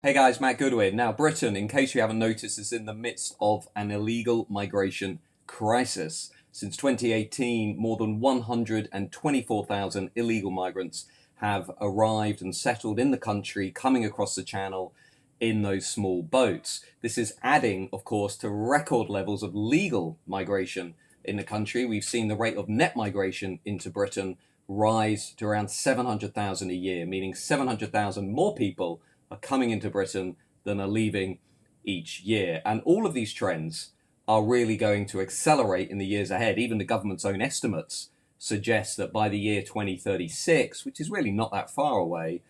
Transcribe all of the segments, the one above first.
Hey guys, Matt Goodwin. Now, Britain, in case you haven't noticed, is in the midst of an illegal migration crisis. Since 2018, more than 124,000 illegal migrants have arrived and settled in the country, coming across the channel in those small boats. This is adding, of course, to record levels of legal migration in the country. We've seen the rate of net migration into Britain rise to around 700,000 a year, meaning 700,000 more people are coming into Britain than are leaving each year. And all of these trends are really going to accelerate in the years ahead. Even the government's own estimates suggest that by the year 2036, which is really not that far away,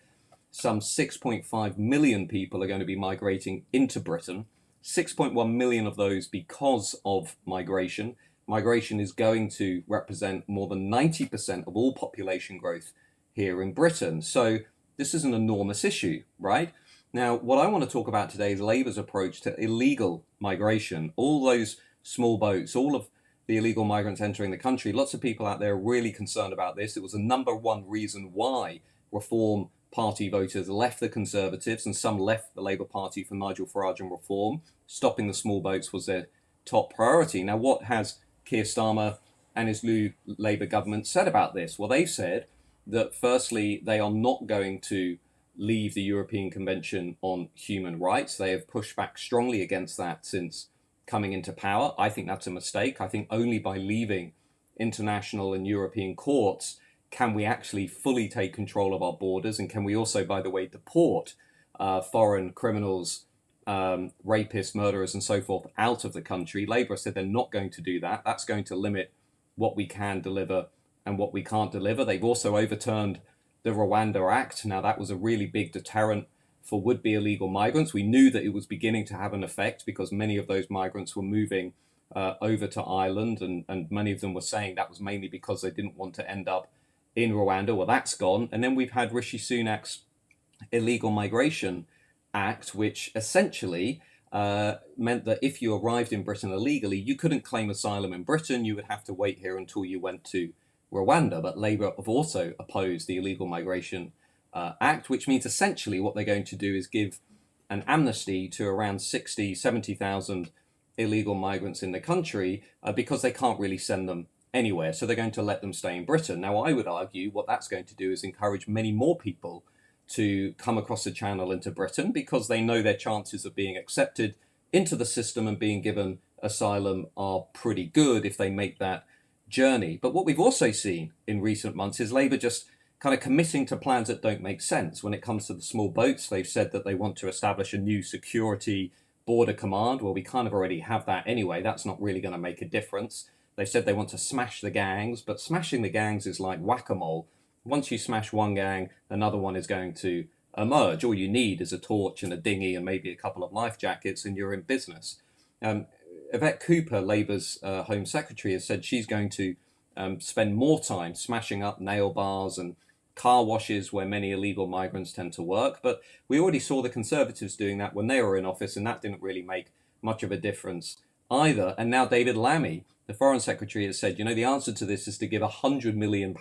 some 6.5 million people are going to be migrating into Britain. 6.1 million of those because of migration. Migration is going to represent more than 90% of all population growth here in Britain. So this is an enormous issue, right? Now, what I want to talk about today is Labour's approach to illegal migration. All those small boats, all of the illegal migrants entering the country, lots of people out there are really concerned about this. It was the number one reason why Reform Party voters left the Conservatives and some left the Labour Party for Nigel Farage and Reform. Stopping the small boats was their top priority. Now, what has Keir Starmer and his new Labour government said about this? Well, they've said that firstly, they are not going to leave the European Convention on Human Rights. They have pushed back strongly against that since coming into power. I think that's a mistake. I think only by leaving international and European courts can we actually fully take control of our borders, and can we also, by the way, deport foreign criminals, rapists, murderers, and so forth out of the country. Labour said they're not going to do that. That's going to limit what we can deliver and what we can't deliver. They've also overturned the Rwanda Act. Now, that was a really big deterrent for would-be illegal migrants. We knew that it was beginning to have an effect because many of those migrants were moving over to Ireland, and many of them were saying that was mainly because they didn't want to end up in Rwanda. Well, that's gone. And then we've had Rishi Sunak's Illegal Migration Act, which essentially meant that if you arrived in Britain illegally, you couldn't claim asylum in Britain. You would have to wait here until you went to Rwanda. But Labour have also opposed the Illegal Migration Act, which means essentially what they're going to do is give an amnesty to around 60, 70,000 illegal migrants in the country because they can't really send them anywhere. So they're going to let them stay in Britain. Now, I would argue what that's going to do is encourage many more people to come across the channel into Britain because they know their chances of being accepted into the system and being given asylum are pretty good if they make that journey. But what we've also seen in recent months is Labour just kind of committing to plans that don't make sense. When it comes to the small boats, they've said that they want to establish a new security border command. Well, we kind of already have that anyway. That's not really going to make a difference. They said they want to smash the gangs, but smashing the gangs is like whack-a-mole. Once you smash one gang, another one is going to emerge. All you need is a torch and a dinghy and maybe a couple of life jackets and you're in business. Yvette Cooper, Labour's Home Secretary, has said she's going to spend more time smashing up nail bars and car washes where many illegal migrants tend to work. But we already saw the Conservatives doing that when they were in office, and that didn't really make much of a difference either. And now David Lammy, the Foreign Secretary, has said, the answer to this is to give £100 million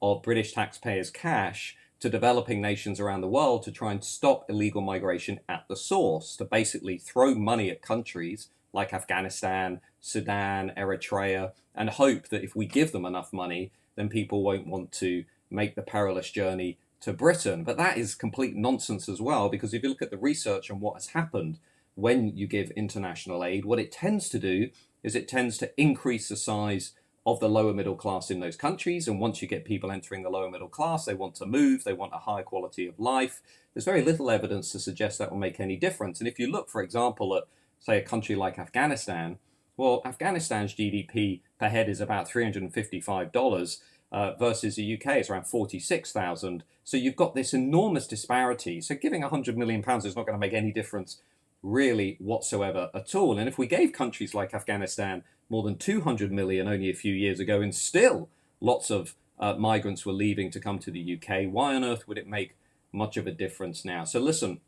of British taxpayers' cash to developing nations around the world to try and stop illegal migration at the source, to basically throw money at countries like Afghanistan, Sudan, Eritrea, and hope that if we give them enough money, then people won't want to make the perilous journey to Britain. But that is complete nonsense as well, because if you look at the research on what has happened when you give international aid, what it tends to do is it tends to increase the size of the lower middle class in those countries. And once you get people entering the lower middle class, they want to move, they want a higher quality of life. There's very little evidence to suggest that will make any difference. And if you look, for example, at, say, a country like Afghanistan, well, Afghanistan's GDP per head is about $355 versus the UK is around 46,000. So you've got this enormous disparity. So giving £100 million is not going to make any difference really whatsoever at all. And if we gave countries like Afghanistan more than 200 million only a few years ago, and still lots of migrants were leaving to come to the UK, why on earth would it make much of a difference now? So listen,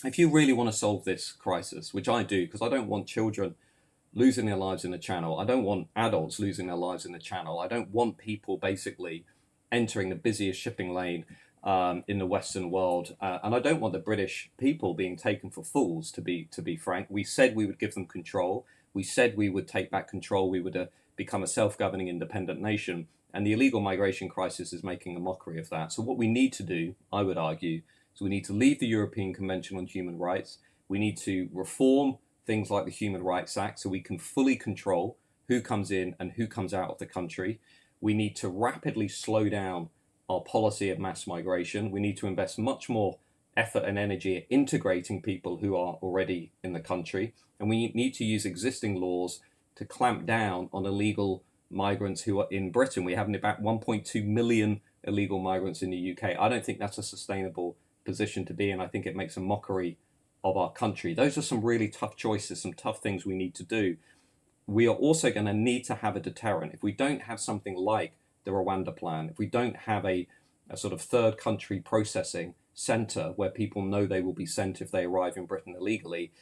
if you really want to solve this crisis, which I do, because I don't want children losing their lives in the channel, I don't want adults losing their lives in the channel, I don't want people basically entering the busiest shipping lane in the Western world, and I don't want the British people being taken for fools. To be frank, we said we would give them control. We said we would take back control. We would become a self-governing, independent nation. And the illegal migration crisis is making a mockery of that. So what we need to do, I would argue, is we need to leave the European Convention on Human Rights. We need to reform things like the Human Rights Act so we can fully control who comes in and who comes out of the country. We need to rapidly slow down our policy of mass migration. We need to invest much more effort and energy at integrating people who are already in the country. And we need to use existing laws to clamp down on illegal migrants who are in Britain. We have about 1.2 million illegal migrants in the UK. I don't think that's a sustainable position to be in. I think it makes a mockery of our country. Those are some really tough choices, some tough things we need to do. We are also going to need to have a deterrent. If we don't have something like the Rwanda plan, if we don't have a sort of third country processing center where people know they will be sent if they arrive in Britain illegally,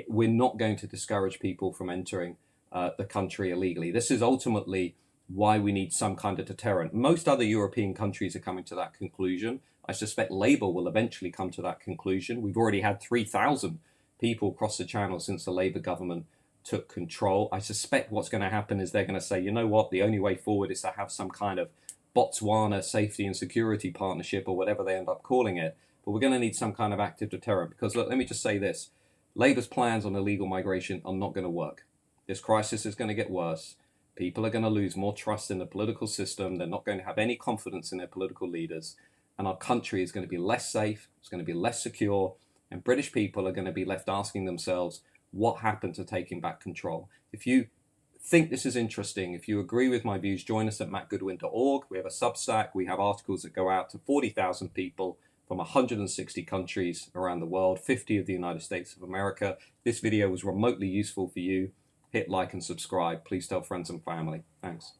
we're not going to discourage people from entering the country illegally. This is ultimately why we need some kind of deterrent. Most other European countries are coming to that conclusion. I suspect Labour will eventually come to that conclusion. We've already had 3,000 people cross the channel since the Labour government took control. I suspect what's going to happen is they're going to say, you know what, the only way forward is to have some kind of Botswana safety and security partnership or whatever they end up calling it. But we're going to need some kind of active deterrent because, look, let me just say this. Labour's plans on illegal migration are not going to work. This crisis is going to get worse. People are going to lose more trust in the political system. They're not going to have any confidence in their political leaders. And our country is going to be less safe. It's going to be less secure. And British people are going to be left asking themselves, what happened to taking back control? If you think this is interesting, if you agree with my views, join us at mattgoodwin.org. We have a Substack. We have articles that go out to 40,000 people from 160 countries around the world, 50 of the United States of America. This video was remotely useful for you. Hit like and subscribe. Please tell friends and family. Thanks.